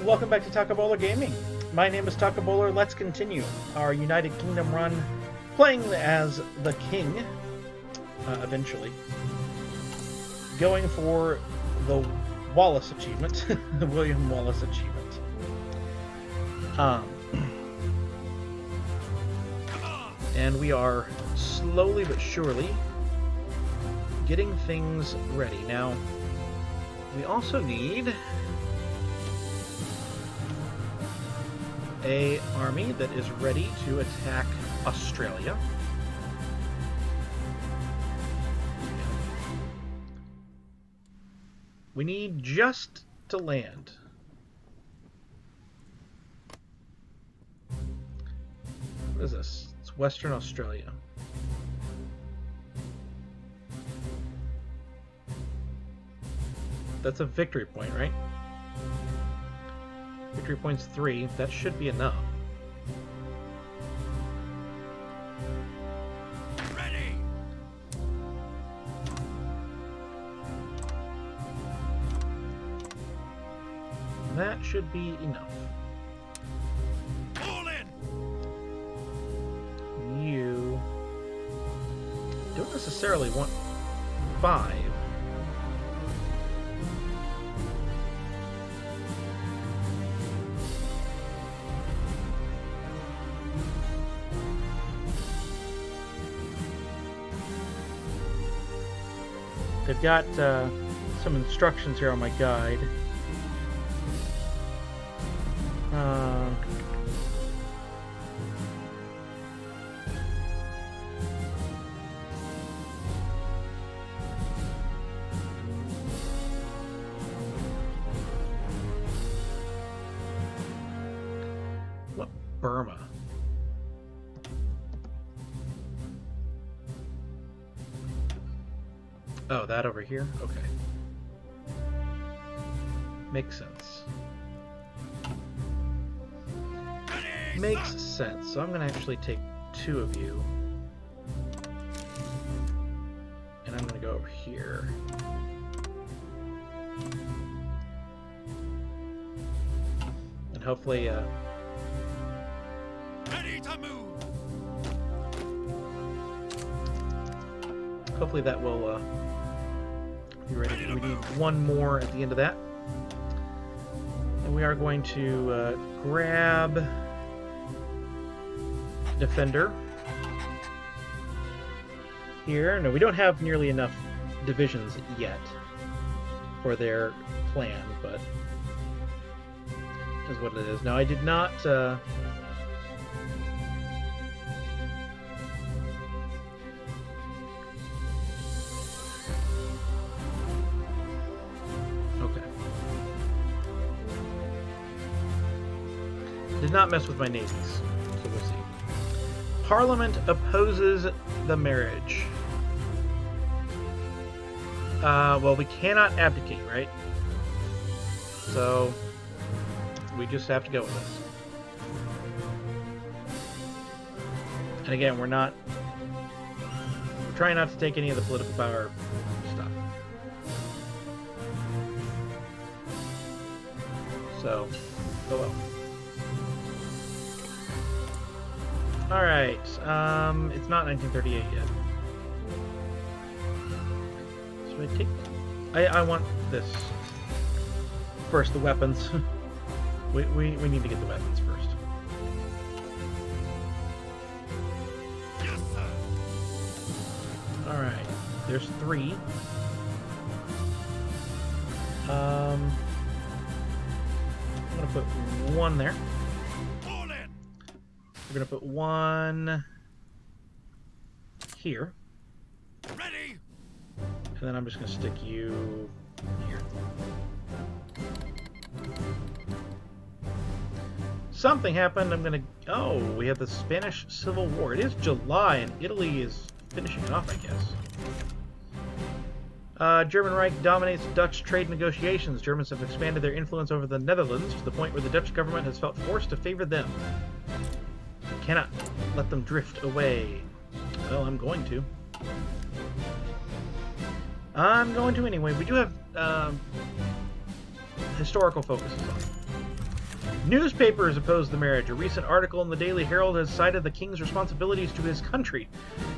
welcome back to Taco Bowler Gaming. My name is Taco Bowler. Let's continue our United Kingdom run, playing as the king, eventually. Going for the Wallis achievement, the William Wallis achievement. And we are slowly but surely getting things ready. Now, we also need an army that is ready to attack Australia. We need just to land. What is this? It's Western Australia. That's a victory point, right? Victory points 3. That should be enough. Ready. That should be enough. All in. You don't necessarily want 5. They've got some instructions here on my guide. What? Burma? Oh, that over here? Okay. Makes sense. Ready. Makes sense. So I'm going to actually take 2 of you. And I'm going to go over here. And hopefully, Ready to move. hopefully that will be ready. We need 1 more at the end of that. And we are going to grab Defender here. No, we don't have nearly enough divisions yet for their plan, but is what it is. Now, I did not did not mess with my navies, so we'll see. Parliament opposes the marriage. Well, we cannot abdicate, right? So we just have to go with this. And again, we're trying not to take any of the political power stuff. So, oh well. Alright, it's not 1938 yet. So I take... I want this. First, the weapons. we need to get the weapons first. Yes, sir. Alright, there's 3. I'm gonna put 1 there. All in. We're gonna put 1 here. Ready. And then I'm just gonna stick you here. Something happened. I'm gonna... Oh, we have the Spanish Civil War. It is July, and Italy is finishing it off, I guess. German Reich dominates Dutch trade negotiations. Germans have expanded their influence over the Netherlands to the point where the Dutch government has felt forced to favor them. Cannot let them drift away. Well, I'm going to. anyway. We do have historical focuses on. Newspapers oppose the marriage. A recent article in the Daily Herald has cited the king's responsibilities to his country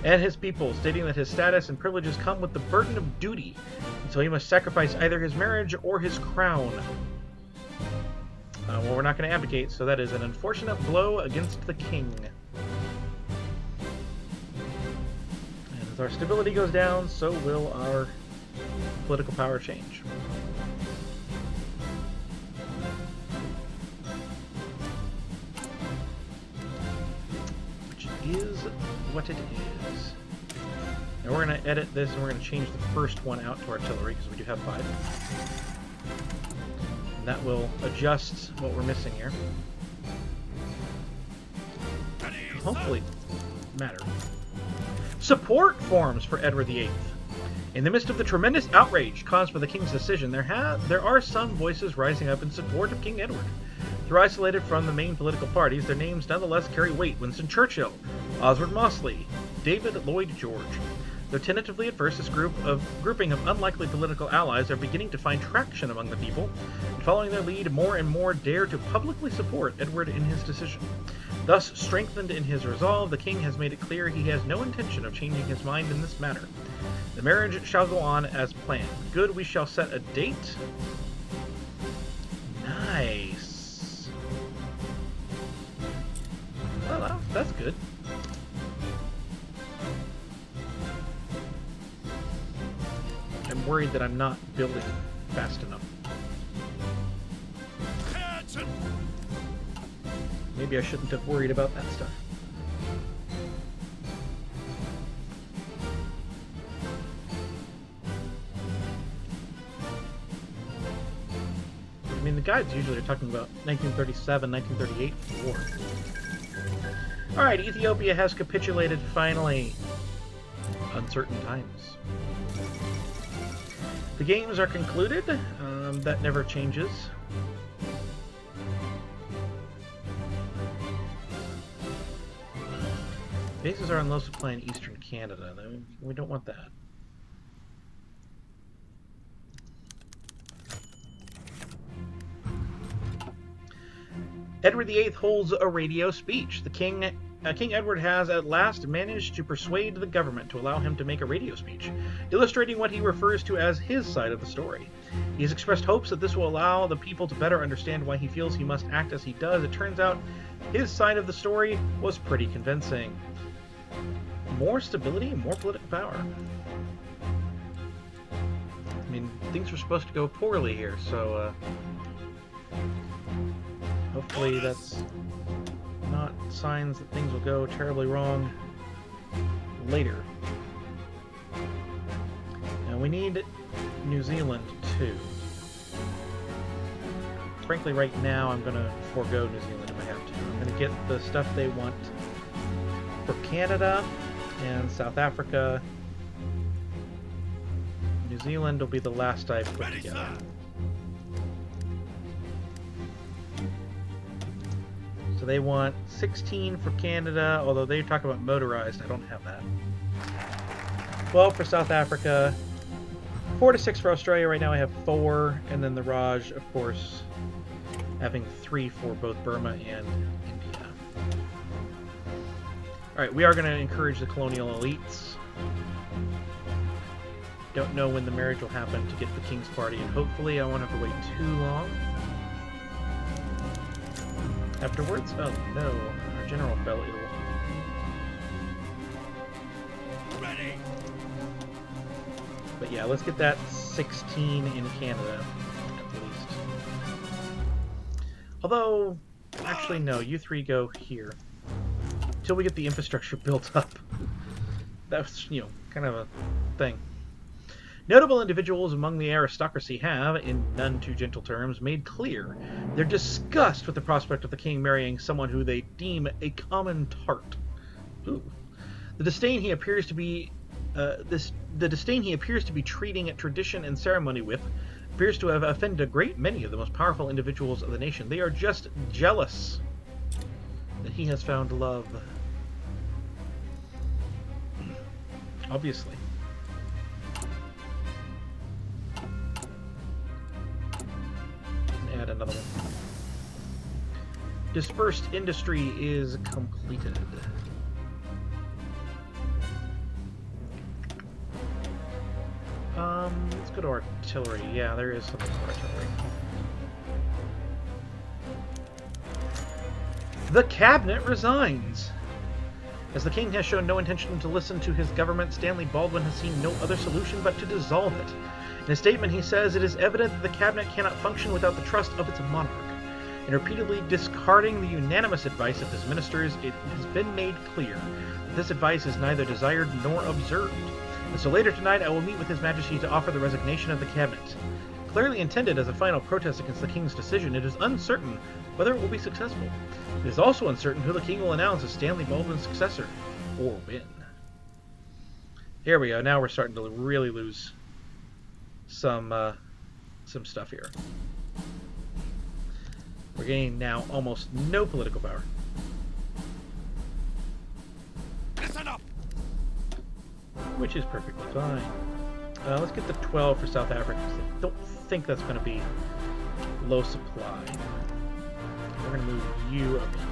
and his people, stating that his status and privileges come with the burden of duty, and so he must sacrifice either his marriage or his crown. Well, we're not going to abdicate, so that is an unfortunate blow against the king. And as our stability goes down, so will our political power change. Is what it is. Now we're going to edit this and we're going to change the first one out to artillery because we do have 5. And that will adjust what we're missing here. Hopefully matter. Support forms for Edward VIII. In the midst of the tremendous outrage caused by the king's decision, there are some voices rising up in support of King Edward. They're isolated from the main political parties. Their names nonetheless carry weight. Winston Churchill, Oswald Mosley, David Lloyd George. Though tentatively at first, this grouping of unlikely political allies are beginning to find traction among the people, and following their lead, more and more dare to publicly support Edward in his decision. Thus, strengthened in his resolve, the king has made it clear he has no intention of changing his mind in this matter. The marriage shall go on as planned. Good, we shall set a date. Nice. Well, that's good. I'm worried that I'm not building fast enough. Maybe I shouldn't have worried about that stuff. I mean, the guides usually are talking about 1937, 1938 war. Alright, Ethiopia has capitulated finally. Uncertain times. The games are concluded. That never changes. Bases are on low supply in eastern Canada. We don't want that. Edward VIII holds a radio speech. King Edward has at last managed to persuade the government to allow him to make a radio speech, illustrating what he refers to as his side of the story. He has expressed hopes that this will allow the people to better understand why he feels he must act as he does. It turns out his side of the story was pretty convincing. More stability, more political power. I mean, things were supposed to go poorly here, so hopefully that's not signs that things will go terribly wrong later. Now we need New Zealand too. Frankly, right now I'm going to forego New Zealand if I have to. I'm going to get the stuff they want for Canada and South Africa. New Zealand will be the last I've put together. So they want 16 for Canada, although they talk about motorized. I don't have that. 12 for South Africa. 4 to 6 for Australia. Right now I have 4. And then the Raj, of course, having 3 for both Burma and India. Alright, we are going to encourage the colonial elites. Don't know when the marriage will happen to get the King's Party, and hopefully I won't have to wait too long. Afterwards? Oh no, our general fell ill. Ready. But yeah, let's get that 16 in Canada, at least. Although, actually no, you 3 go here. Until we get the infrastructure built up. That's, kind of a thing. Notable individuals among the aristocracy have, in none too gentle terms, made clear their disgust with the prospect of the king marrying someone who they deem a common tart. Ooh. The disdain he appears to be treating tradition and ceremony with appears to have offended a great many of the most powerful individuals of the nation. They are just jealous that he has found love. Obviously. Add another one. Dispersed industry is completed. Let's go to artillery. Yeah, there is something for artillery. The cabinet resigns. As the king has shown no intention to listen to his government, Stanley Baldwin has seen no other solution but to dissolve it. In a statement, he says, "It is evident that the cabinet cannot function without the trust of its monarch." In repeatedly discarding the unanimous advice of his ministers, it has been made clear that this advice is neither desired nor observed. And so later tonight, I will meet with His Majesty to offer the resignation of the cabinet. Clearly intended as a final protest against the king's decision, it is uncertain whether it will be successful. It is also uncertain who the king will announce as Stanley Baldwin's successor, or when. Here we go. Now we're starting to really lose some stuff here. We're gaining now almost no political power. Listen up. Which is perfectly fine. Let's get the 12 for South Africa, because I don't think that's going to be low supply. We're going to move you up here.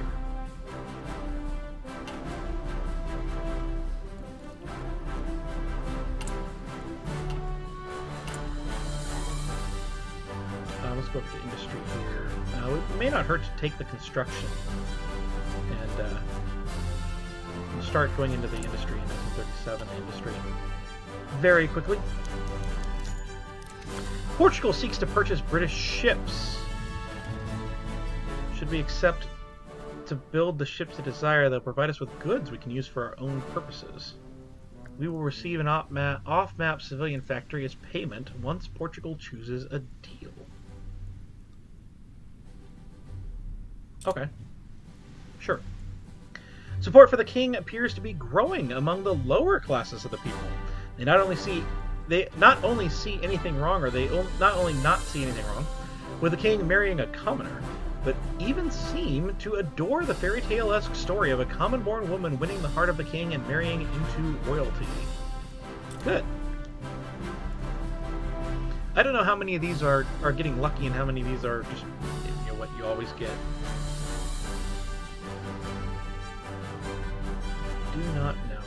Let's go up to industry here. It may not hurt to take the construction and start going into the industry in 1937 industry very quickly. Portugal seeks to purchase British ships. Should we accept to build the ships they desire, they'll provide us with goods we can use for our own purposes. We will receive an off-map civilian factory as payment once Portugal chooses a deal. Okay. Sure. Support for the king appears to be growing among the lower classes of the people. They not only see anything wrong, or they not only not see anything wrong with the king marrying a commoner, but even seem to adore the fairy tale-esque story of a common-born woman winning the heart of the king and marrying into royalty. Good. I don't know how many of these are getting lucky and how many of these are just what you always get. Do not know.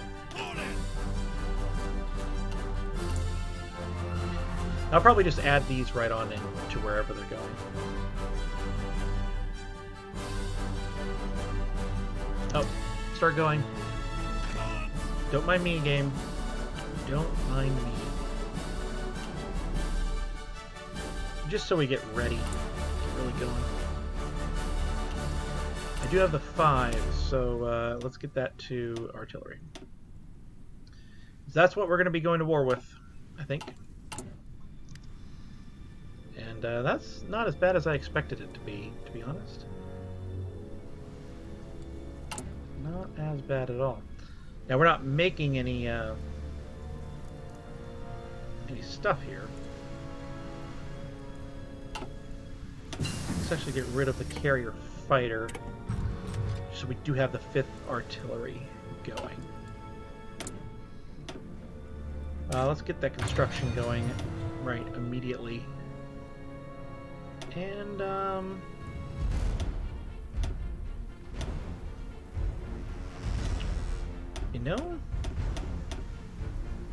I'll probably just add these right on in to wherever they're going. Oh, start going. Don't mind me, game. Don't mind me. Just so we get ready. Get really going. I do have the 5, so let's get that to artillery. That's what we're going to be going to war with, I think. And that's not as bad as I expected it to be honest. Not as bad at all. Now, we're not making any stuff here. Let's actually get rid of the carrier fighter, so we do have the 5th artillery going. Let's get that construction going right immediately. And you know,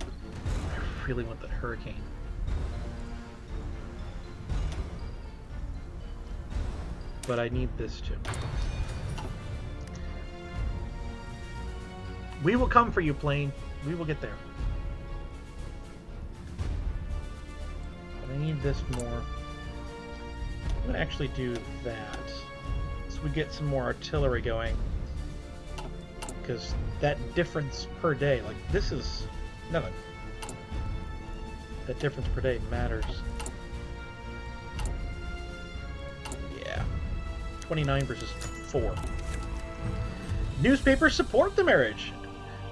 I really want that hurricane. But I need this too. We will come for you, plane. We will get there. But I need this more. I'm going to actually do that. So we get some more artillery going. Because that difference per day, like, this is nothing. That difference per day matters. Yeah. 29 versus 4. Newspapers support the marriage.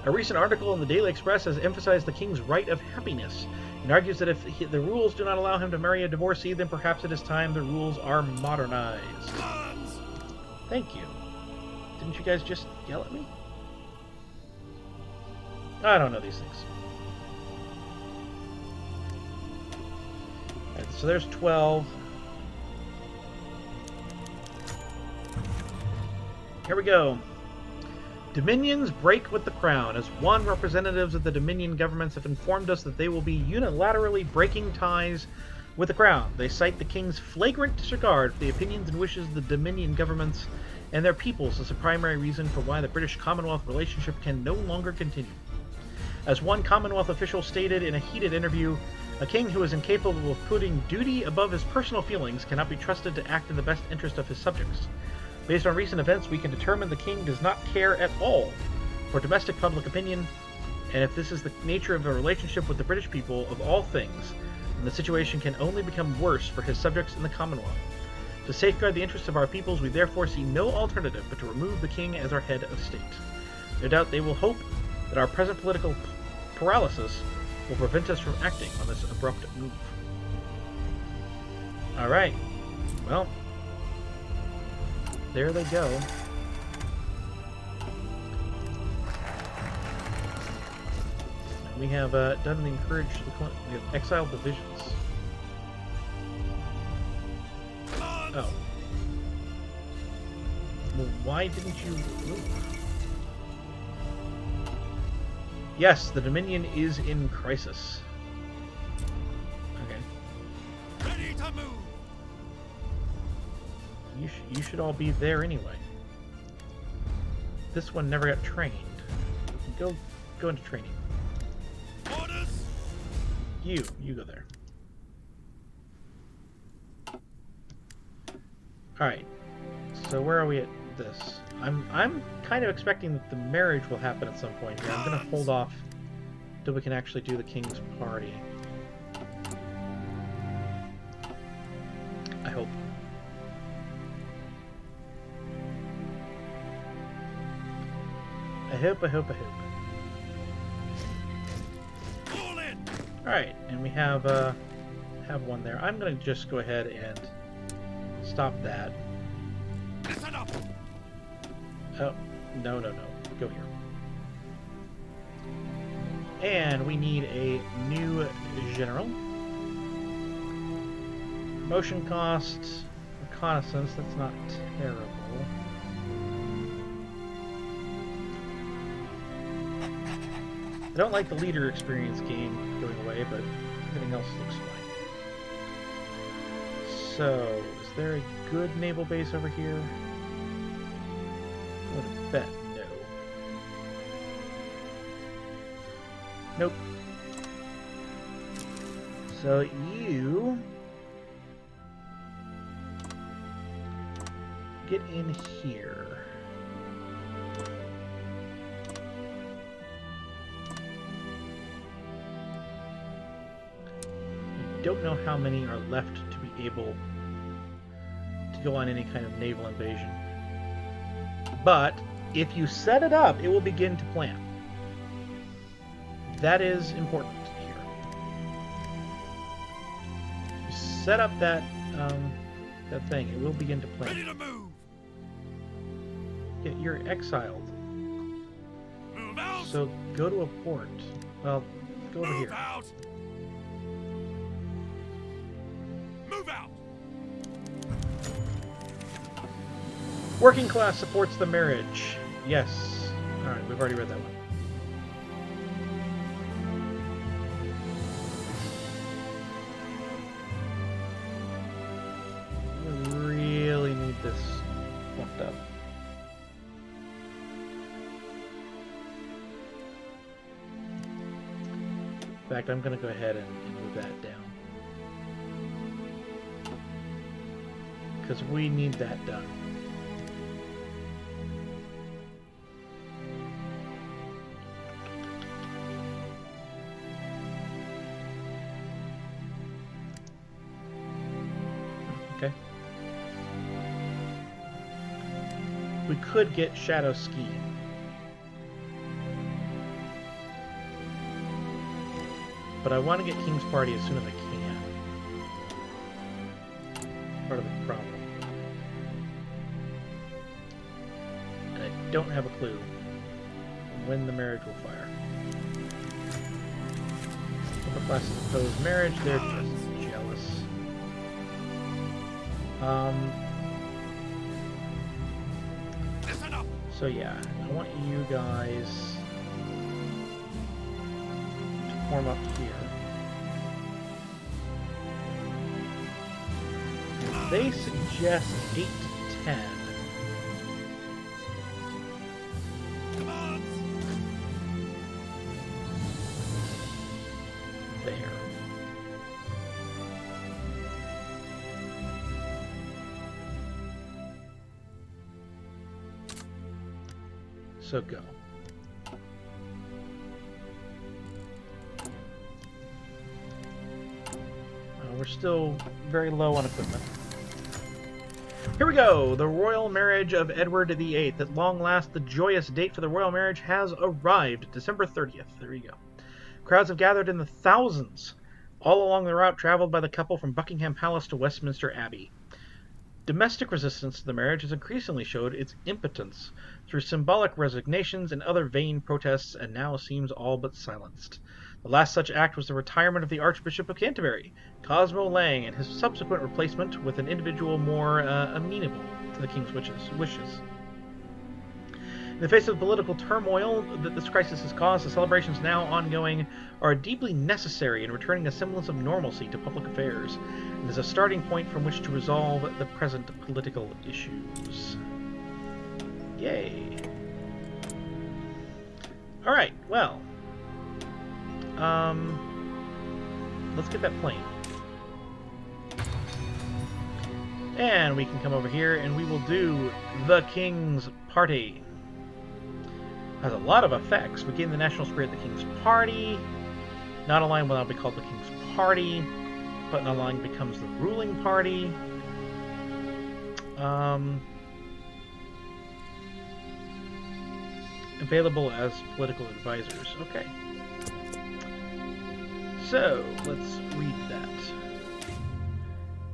A recent article in the Daily Express has emphasized the king's right of happiness and argues that if the rules do not allow him to marry a divorcee, then perhaps it is time the rules are modernized. Thank you. Didn't you guys just yell at me? I don't know these things. Alright, so there's 12. Here we go. Dominions break with the Crown. As one, representatives of the Dominion governments have informed us that they will be unilaterally breaking ties with the Crown. They cite the King's flagrant disregard for the opinions and wishes of the Dominion governments and their peoples as a primary reason for why the British Commonwealth relationship can no longer continue. As one Commonwealth official stated in a heated interview, a king who is incapable of putting duty above his personal feelings cannot be trusted to act in the best interest of his subjects. Based on recent events, we can determine the king does not care at all for domestic public opinion, and if this is the nature of a relationship with the British people of all things, then the situation can only become worse for his subjects in the Commonwealth. To safeguard the interests of our peoples, we therefore see no alternative but to remove the king as our head of state. No doubt they will hope that our present political paralysis will prevent us from acting on this abrupt move. Alright. Well, there they go. We have done the encourage. We have exiled divisions. Oh. Well, why didn't you move? Yes, the Dominion is in crisis. Okay. Ready to move. You should all be there anyway. This one never got trained. Go into training. Orders. You go there. All right. So where are we at this? I'm kind of expecting that the marriage will happen at some point here. I'm gonna hold off till we can actually do the king's party. I hope. I hope. All in. All right, and we have one there. I'm gonna just go ahead and stop that. Listen up. Oh, no. Go here. And we need a new general. Motion cost, reconnaissance, that's not terrible. I don't like the leader experience gain going away, but everything else looks fine. So, is there a good naval base over here? I would bet no. Nope. So you get in here. I don't know how many are left to be able to go on any kind of naval invasion. But if you set it up, it will begin to plan. That is important here. You set up that that thing, it will begin to plan. Ready to move. Yeah, you're exiled. Move out. So go to a port. Well, go over Move here. out. Move out. Working class supports the marriage. Yes. Alright, we've already read that one. We really need this fucked up. In fact, I'm going to go ahead and move that down. Because we need that done. Okay. We could get shadow skiing. But I want to get King's Party as soon as I can. Part of the problem. And I don't have a clue when the marriage will fire. Upper classes oppose marriage, they're just jealous. Listen up. So yeah, I want you guys to form up here. They suggest 8 to 10. Commands. There. So go. We're still very low on equipment. Here we go! The royal marriage of Edward VIII. At long last, the joyous date for the royal marriage has arrived. December 30th. There you go. Crowds have gathered in the thousands all along the route traveled by the couple from Buckingham Palace to Westminster Abbey. Domestic resistance to the marriage has increasingly showed its impotence through symbolic resignations and other vain protests, and now seems all but silenced. The last such act was the retirement of the Archbishop of Canterbury, Cosmo Lang, and his subsequent replacement with an individual more amenable to the king's wishes. In the face of the political turmoil that this crisis has caused, the celebrations now ongoing are deeply necessary in returning a semblance of normalcy to public affairs, and is a starting point from which to resolve the present political issues. Yay. Alright, well. Let's get that plane. And we can come over here and we will do the King's Party. Has a lot of effects. We gain the national spirit of the King's Party. Not a line will now be called the King's Party, but a line becomes the ruling party. Available as political advisors. Okay. So, let's read that.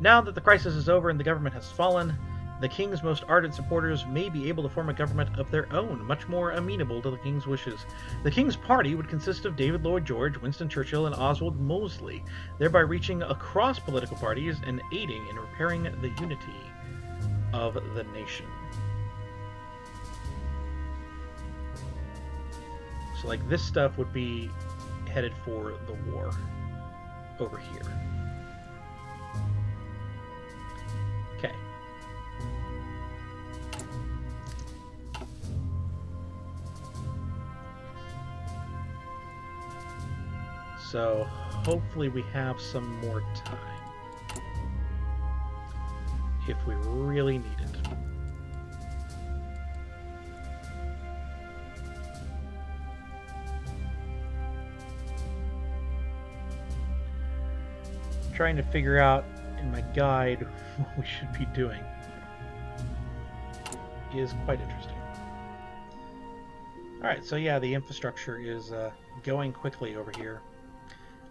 Now that the crisis is over and the government has fallen, the King's most ardent supporters may be able to form a government of their own, much more amenable to the King's wishes. The King's Party would consist of David Lloyd George, Winston Churchill, and Oswald Mosley, thereby reaching across political parties and aiding in repairing the unity of the nation. So, like, this stuff would be headed for the war over here. Okay. So, hopefully we have some more time. If we really need it. Trying to figure out in my guide what we should be doing is quite interesting. Alright, so yeah, the infrastructure is going quickly over here.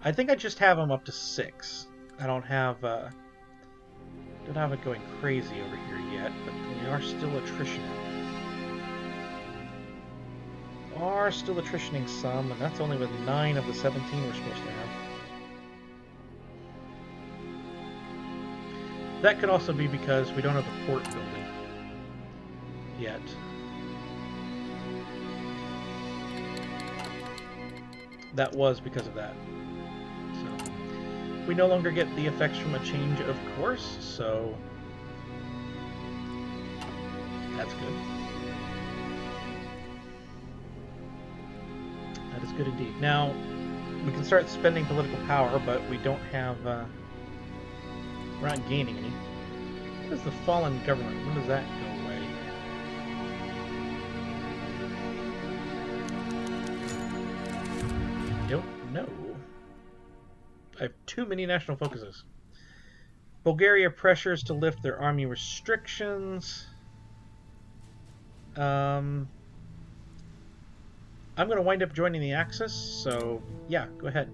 I think I just have them up to 6. I don't have it going crazy over here yet, but we are still attritioning. Some, and that's only with 9 of the 17 we're supposed to have. That could also be because we don't have a port building yet. That was because of that. So we no longer get the effects from a change of course, so that's good. That is good indeed. Now, we can start spending political power, but we don't have... we're not gaining any. What is the fallen government? When does that go away? Don't know. I have too many national focuses. Bulgaria pressures to lift their army restrictions. I'm going to wind up joining the Axis, so yeah, go ahead.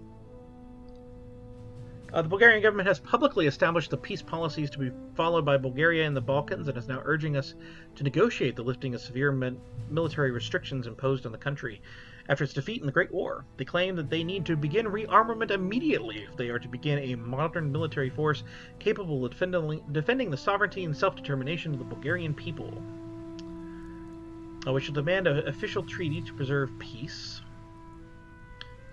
The Bulgarian government has publicly established the peace policies to be followed by Bulgaria in the Balkans and is now urging us to negotiate the lifting of severe military restrictions imposed on the country after its defeat in the Great War. They claim that they need to begin rearmament immediately if they are to begin a modern military force capable of defending the sovereignty and self-determination of the Bulgarian people. We shall demand an official treaty to preserve peace.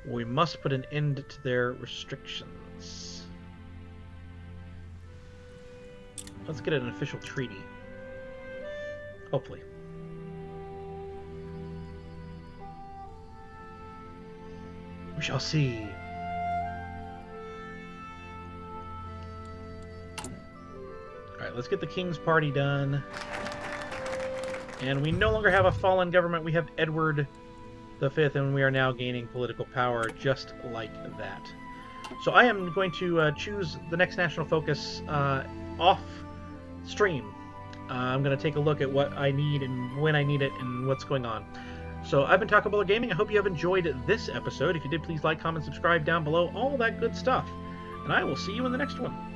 We must put an end to their restrictions. Let's get an official treaty. Hopefully. We shall see. Alright, let's get the King's Party done. And we no longer have a fallen government. We have Edward V, and we are now gaining political power just like that. So I am going to choose the next national focus off stream. I'm going to take a look at what I need and when I need it and what's going on. So I've been Takabola Gaming. I hope you have enjoyed this episode. If you did, please like, comment, subscribe down below, all that good stuff. And I will see you in the next one.